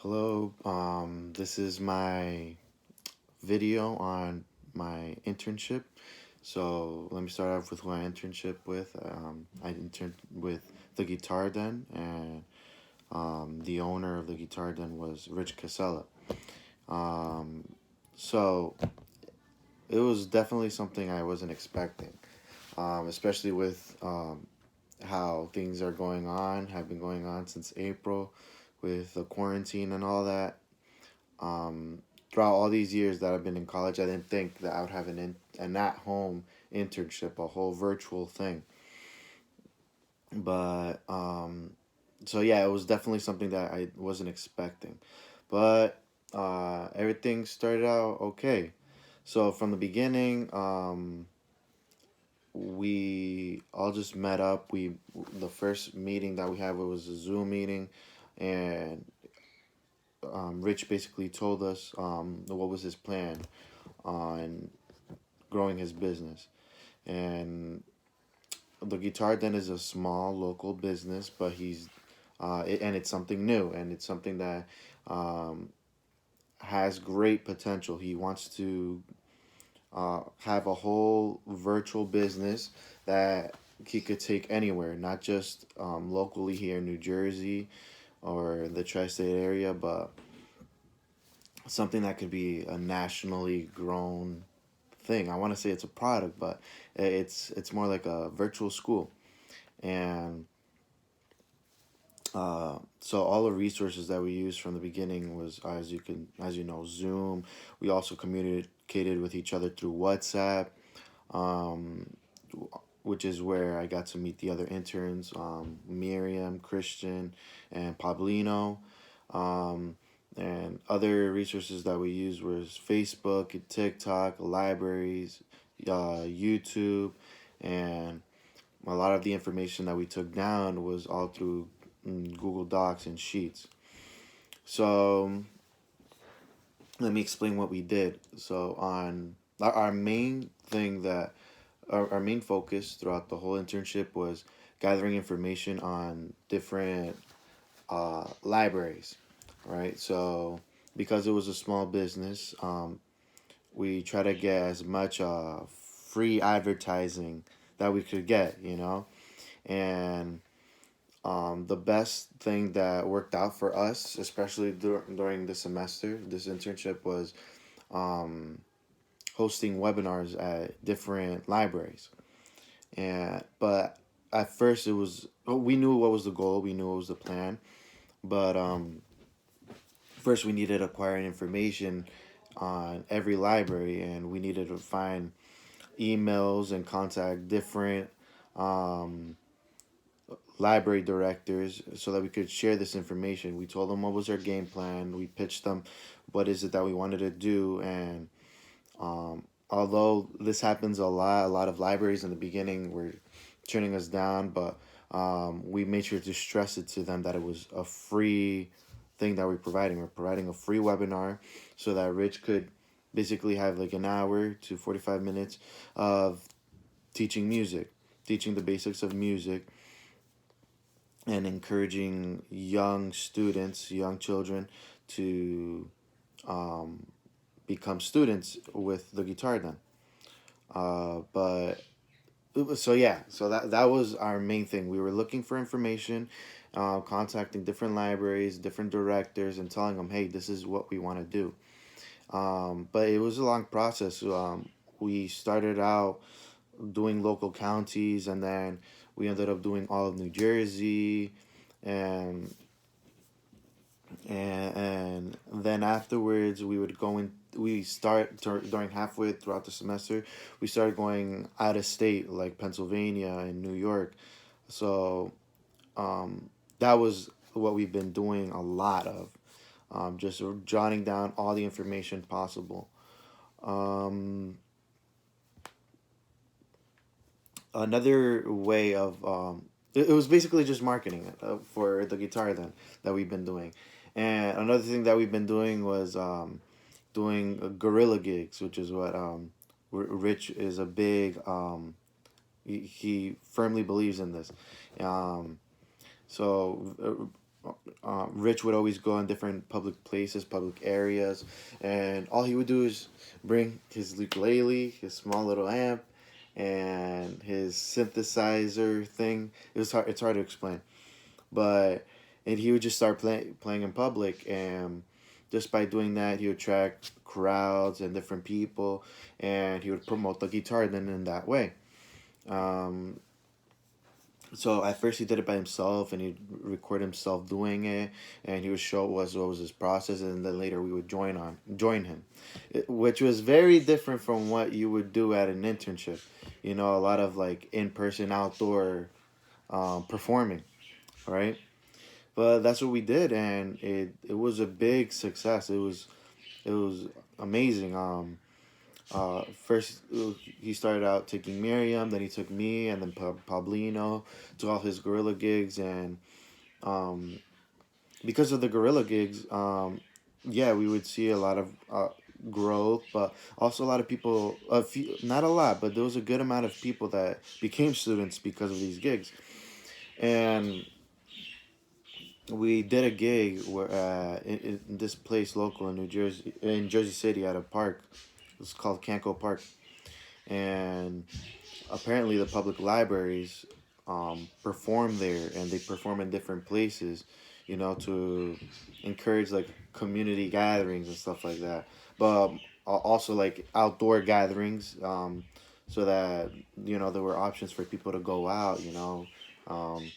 Hello, this is my video on my internship. So let me start off with who I internship with. I interned with the Guitar Den, and the owner of the Guitar Den was Rich Casella. Um, so it was definitely something I wasn't expecting, especially with how things are going on, have been going on since April with the quarantine and all that. Um, Throughout all these years that I've been in college, I didn't think that I would have an at home internship, a whole virtual thing. But so yeah, it was definitely something that I wasn't expecting. But everything started out okay. So from the beginning, we all just met up. The first meeting that we had was a Zoom meeting, and Rich basically told us what was his plan on growing his business. And the Guitar Den is a small local business, but and it's something new, and it's something that um, has great potential. He wants to have a whole virtual business that he could take anywhere, not just locally here in New Jersey or the tri-state area, but something that could be a nationally grown thing. I want to say it's a product, but it's more like a virtual school. And so all the resources that we used from the beginning was, as you know, Zoom. We also communicated with each other through WhatsApp, um, which is where I got to meet the other interns, Miriam, Christian, and Pablino. Um, and other resources that we used was Facebook, TikTok, libraries, YouTube, and a lot of the information that we took down was all through Google Docs and Sheets. So let me explain what we did. So on our main thing that our main focus throughout the whole internship was gathering information on different libraries, right? So because it was a small business, we try to get as much free advertising that we could get, and the best thing that worked out for us, especially during the semester, this internship, was um, hosting webinars at different libraries. But at first it was, we knew what was the goal, we knew what was the plan, but first we needed to acquire information on every library, and we needed to find emails and contact different um, library directors so that we could share this information. We told them what was our game plan. We pitched them what is it that we wanted to do, and although this happens a lot of libraries in the beginning were turning us down, but we made sure to stress it to them that it was a free thing that we're providing. We're providing a free webinar so that Rich could basically have like an hour to 45 minutes of teaching music, teaching the basics of music, and encouraging young students, young children, to um, become students with the Guitar Den. But so yeah, so that was our main thing. We were looking for information, contacting different libraries, different directors, and telling them, hey, this is what we want to do. But it was a long process. We started out doing local counties, and then we ended up doing all of New Jersey, and and then afterwards we would go in. We during halfway throughout the semester, we started going out of state, like Pennsylvania and New York. So um, that was what we've been doing a lot of, just jotting down all the information possible. Um, Another way of it was basically just marketing for the Guitar Den that we've been doing, and another thing that we've been doing was doing guerrilla gigs, which is what Rich is a big he firmly believes in this. um, so Rich would always go in different public places, public areas, and all he would do is bring his ukulele, his small little amp, and his synthesizer thing. It's hard to explain, but and he would just start playing in public, and just by doing that, he would attract crowds and different people, and he would promote the guitar then in that way. Um, so at first he did it by himself, and he'd record himself doing it, and he would show what was his process, and then later we would join him, which was very different from what you would do at an internship. You know, a lot of like in person outdoor performing, right? But that's what we did, and it was a big success. It was amazing. First he started out taking Miriam, then he took me, and then Pablino to all his gorilla gigs, and um, because of the gorilla gigs, yeah, we would see a lot of growth, but also a lot of people, a few, not a lot, but there was a good amount of people that became students because of these gigs, and we did a gig where in this place local in New Jersey, in Jersey City, at a park. It's called Canco Park, and apparently the public libraries perform there, and they perform in different places, you know, to encourage like community gatherings and stuff like that. But also like outdoor gatherings, so that you know there were options for people to go out. You know, um,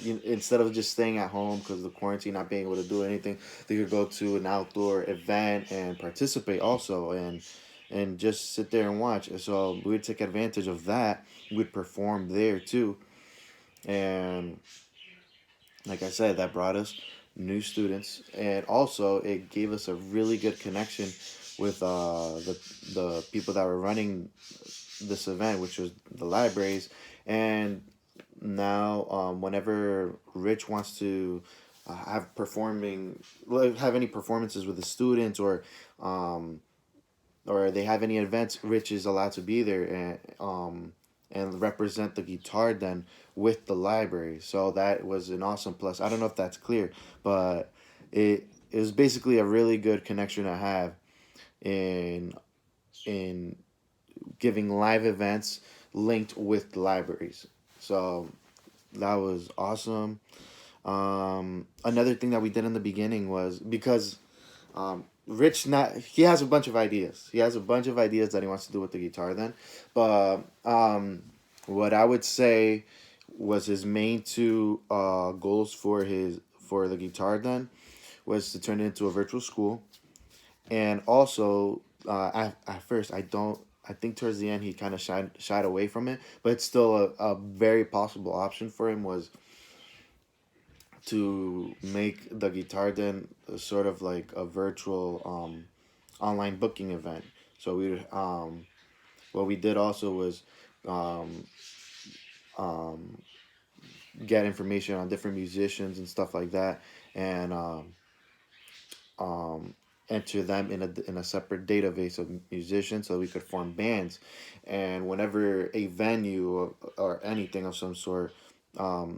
instead of just staying at home because of the quarantine, not being able to do anything, they could go to an outdoor event and participate also, and just sit there and watch. So we would take advantage of that. We'd perform there too, and like I said, that brought us new students, and also it gave us a really good connection with the people that were running this event, which was the libraries. And now, whenever Rich wants to have performing, like, have any performances with the students, um, or they have any events, Rich is allowed to be there, and represent the guitar then with the library. So that was an awesome plus. I don't know if that's clear, but it was basically a really good connection to have in in giving live events linked with the libraries. So that was awesome. Another thing that we did in the beginning was because Rich, not he has a bunch of ideas. He has a bunch of ideas that he wants to do with the guitar. Then, but what I would say was his main two goals for the guitar then was to turn it into a virtual school, and also at first I think towards the end he kind of shied away from it, but it's still a very possible option for him was to make the guitar den sort of like a virtual online booking event. So we what we did also was um, um, get information on different musicians and stuff like that, and um, enter them in a separate database of musicians so we could form bands. And whenever a venue or anything of some sort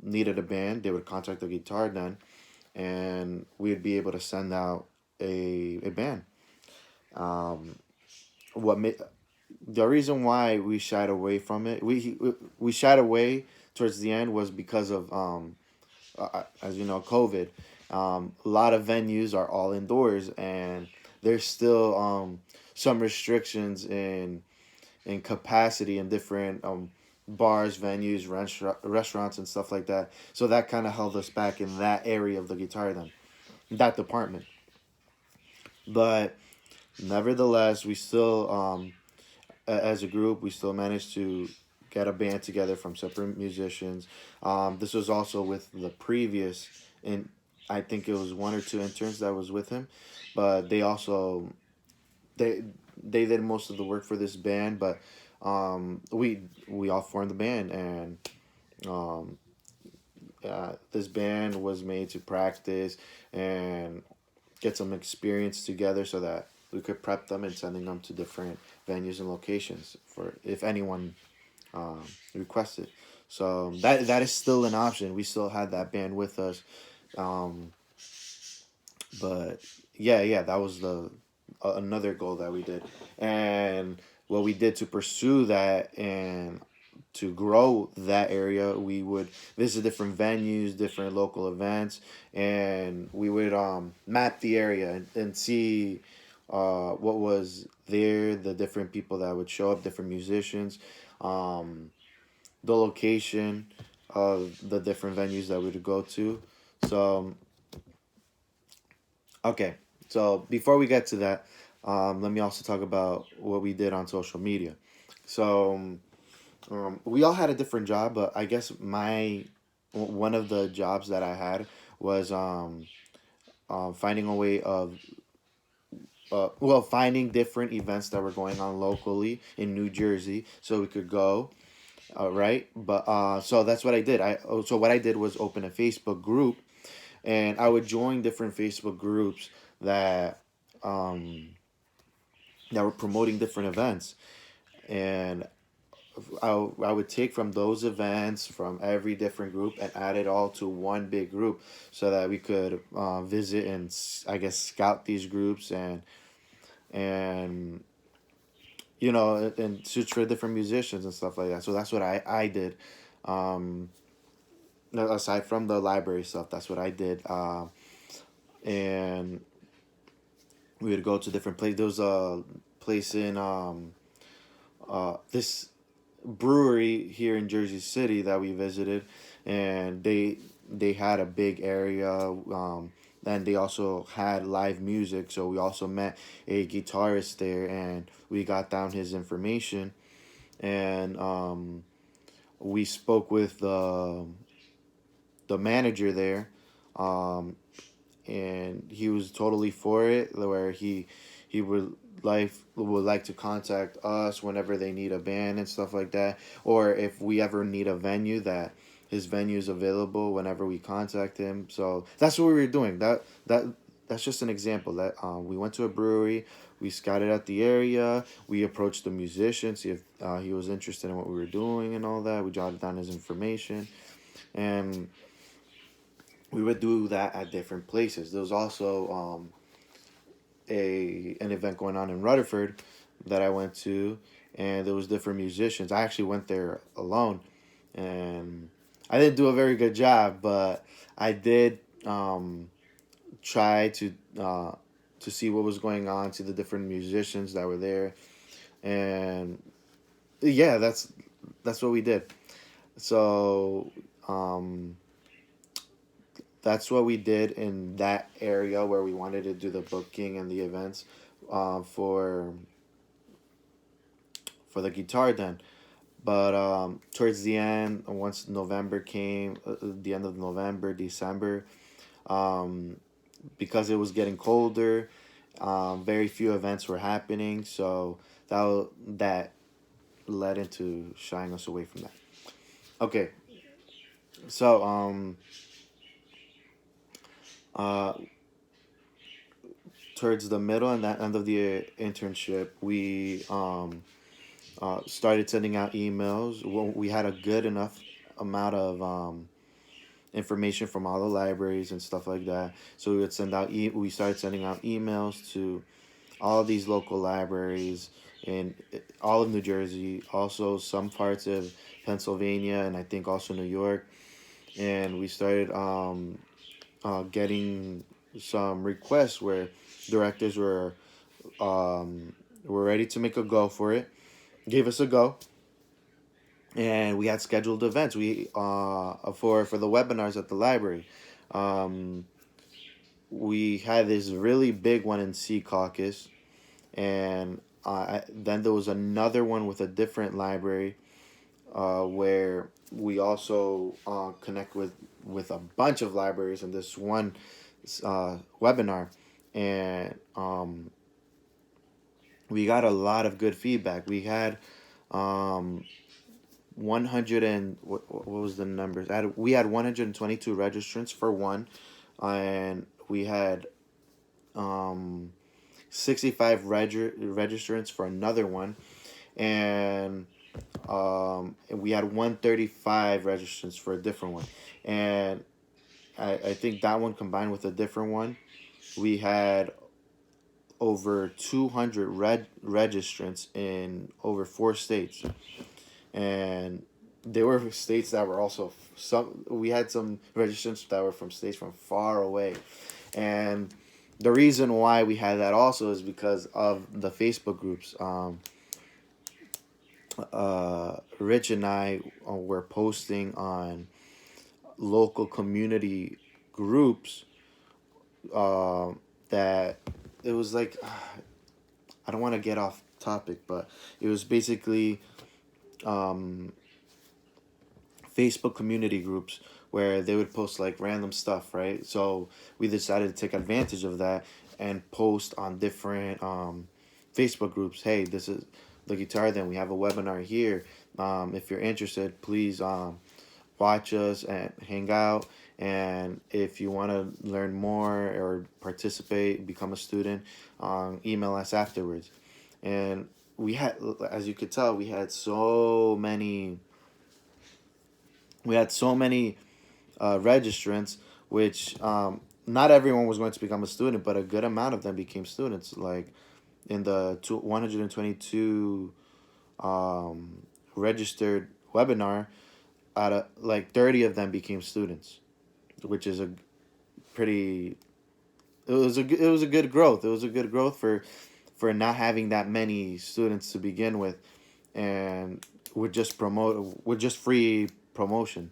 needed a band, they would contact the guitar den, and we'd be able to send out a band. Um, what made the reason why we shied away from it, we shied away towards the end was because of as you know, COVID. A lot of venues are all indoors, and there's still some restrictions in capacity in different bars, venues, restaurants, and stuff like that. So that kind of held us back in that area of the guitar, then that department. But nevertheless, we still, as a group, we still managed to get a band together from separate musicians. This was also with the previous, and I think it was one or two interns that was with him, but they also they they did most of the work for this band. But we all formed the band, and um, this band was made to practice and get some experience together so that we could prep them and sending them to different venues and locations for if anyone requested. So that is still an option. We still had that band with us. Um, but yeah, that was the another goal that we did, and what we did to pursue that and to grow that area, we would visit different venues, different local events, and we would map the area and see what was there, the different people that would show up, different musicians, um, the location of the different venues that we would go to. So okay, so before we get to that, let me also talk about what we did on social media. So we all had a different job, but I guess one of the jobs that I had was finding a way of finding different events that were going on locally in New Jersey, so we could go. Right, but so that's what I did. So what I did was open a Facebook group, and I would join different Facebook groups that um, that were promoting different events, and I would take from those events from every different group and add it all to one big group so that we could visit and I guess scout these groups and and search for different musicians and stuff like that. So that's what I did. Um, Aside from the library stuff, that's what I did. And we would go to different places. There was a place in this brewery here in Jersey City that we visited, and they had a big area. And they also had live music, so we also met a guitarist there, and we got down his information, and we spoke with the manager there, um, and he was totally for it. Where he would like to contact us whenever they need a band and stuff like that, or if we ever need a venue that his venue is available whenever we contact him. So that's what we were doing. That's just an example that we went to a brewery. We scouted out the area. We approached the musician, see if he was interested in what we were doing and all that. We jotted down his information, and we would do that at different places. There was also a an event going on in Rutherford that I went to, and there was different musicians. I actually went there alone, and I didn't do a very good job, but I did try to see what was going on, see the different musicians that were there, and yeah, that's what we did. So um, that's what we did in that area where we wanted to do the booking and the events uh, for for the guitar then. But towards the end, once November came, the end of November, December, um, because it was getting colder, very few events were happening. So that led into shying us away from that. Okay, so uh, towards the middle and that end of the internship, we started sending out emails. Well, we had a good enough amount of information from all the libraries and stuff like that. So we would we started sending out emails to all of these local libraries in all of New Jersey, also some parts of Pennsylvania, and I think also New York. And we started getting some requests where directors were ready to make a go for it, gave us a go, and we had scheduled events. We for the webinars at the library. Um, we had this really big one in Sea Caucus, and then there was another one with a different library where we also connect with a bunch of libraries in this one webinar, and we got a lot of good feedback. We had 100 and what was the numbers? We had 122 registrants for one, and we had 65 registrants for another one, and And we had 135 registrants for a different one, and I think that one combined with a different one, we had over 200 registrants in over 4 states, and there were states that were also some. We had some registrants that were from states from far away, and the reason why we had that also is because of the Facebook groups. Rich and I were posting on local community groups, uh, that it was like, I don't want to get off topic, but it was basically um, Facebook community groups where they would post like random stuff, right? So we decided to take advantage of that and post on different Facebook groups. Hey, this is the guitar. Then we have a webinar here. If you're interested, please watch us and hang out. And if you want to learn more or participate, become a student, email us afterwards. And we had, as you could tell, we had so many registrants, which not everyone was going to become a student, but a good amount of them became students. Like in the 122 registered webinar, out of like 30 of them became students, which is a pretty. It was a good growth. It was a good growth for not having that many students to begin with, and with just free promotion,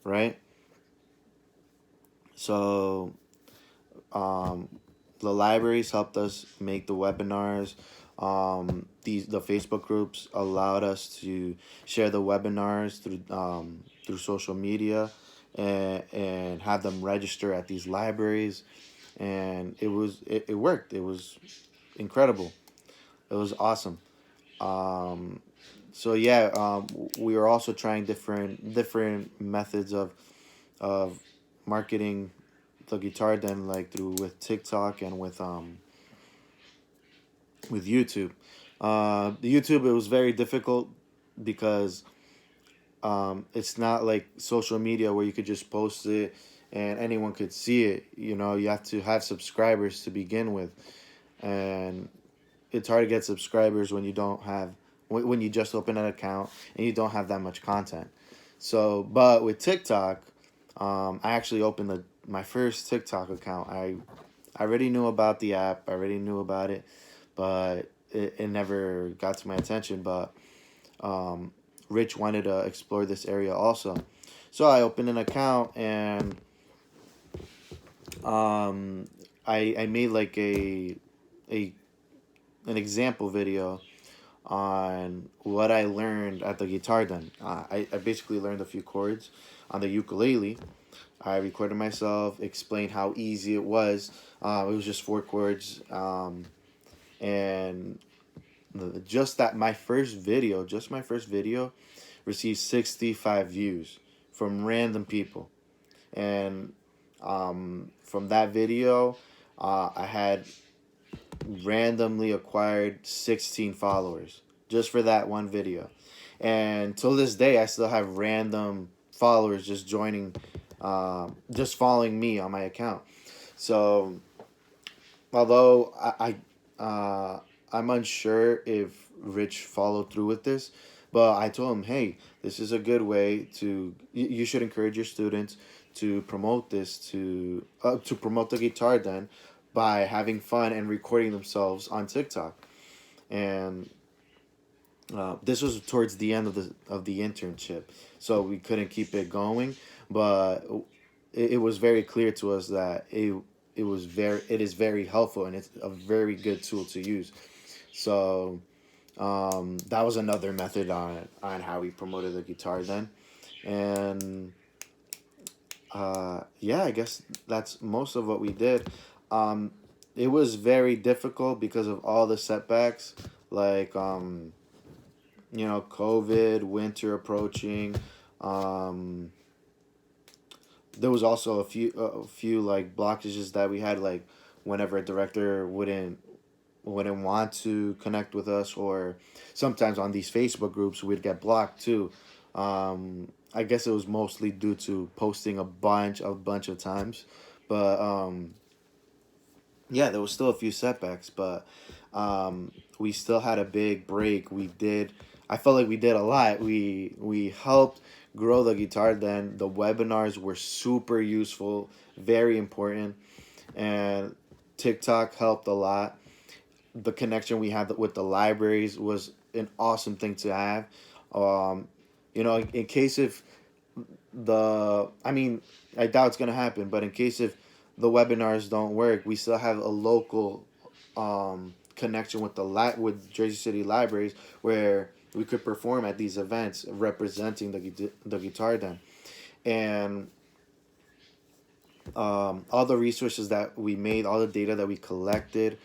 right? So um, the libraries helped us make the webinars. The Facebook groups allowed us to share the webinars through social media, and have them register at these libraries, and it worked. It was incredible. It was awesome. Um, so yeah, we were also trying different methods of marketing the guitar, then like through with TikTok and with YouTube. The YouTube, it was very difficult because it's not like social media where you could just post it and anyone could see it. You have to have subscribers to begin with, and it's hard to get subscribers when when you just open an account and you don't have that much content. So, but with TikTok, I actually opened my first TikTok account. I already knew about the app. I already knew about it, but it never got to my attention. But um, Rich wanted to explore this area also, so I opened an account, and um, I made like a an example video on what I learned at the guitar den. I basically learned a few chords on the ukulele. I recorded myself, explained how easy it was. It was just 4 chords, and just my first video, received 65 views from random people, and from that video, I had randomly acquired 16 followers just for that one video. And till this day, I still have random followers just just following me on my account. So, although I'm unsure if Rich followed through with this, but I told him, hey, this is a good way you should encourage your students to promote to promote the guitar den by having fun and recording themselves on TikTok. And this was towards the end of the internship, so we couldn't keep it going. But it was very clear to us that it is very helpful, and it's a very good tool to use. So that was another method on how we promoted the guitar then. And yeah, I guess that's most of what we did. Um, it was very difficult because of all the setbacks, like COVID, winter approaching. Um, there was also a few like blockages that we had, like whenever a director wouldn't want to connect with us, or sometimes on these Facebook groups we'd get blocked too. I guess it was mostly due to posting a bunch of times, but yeah, there was still a few setbacks, but we still had a big break. We did. I felt like we did a lot. We helped grow the guitar. Then the webinars were super useful, very important, and TikTok helped a lot. The connection we had with the libraries was an awesome thing to have. Um, in case if I mean, I doubt it's gonna happen, but in case if the webinars don't work, we still have a local connection with with Jersey City Libraries, where we could perform at these events representing the guitar den. And all the resources that we made, all the data that we collected,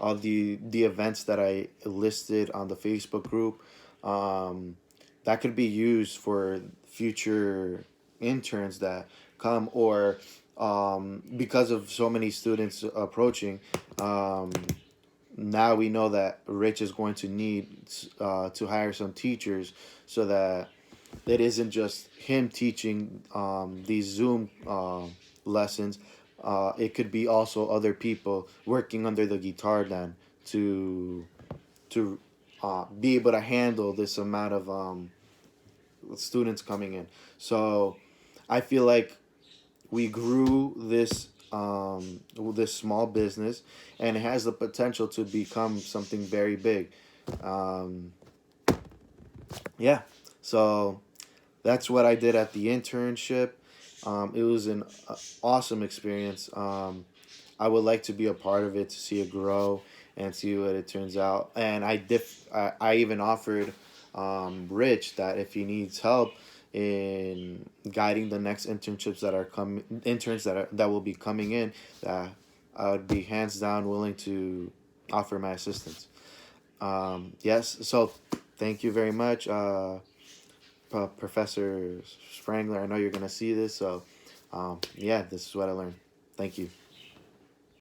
all the events that I listed on the Facebook group, um, that could be used for future interns that come, or because of so many students approaching, now we know that Rich is going to need to hire some teachers, so that it isn't just him teaching these Zoom lessons. It could be also other people working under the guitar then to be able to handle this amount of students coming in. So I feel like we grew this small business, and it has the potential to become something very big. Um, yeah, so that's what I did at the internship. It was an awesome experience. I would like to be a part of it, to see it grow and see what it turns out. And I even offered Rich that if he needs help in guiding the next interns that will be coming in, that I would be hands down willing to offer my assistance. Yes, so thank you very much, Professor Sprangler. I know you're gonna see this, so yeah, this is what I learned. Thank you.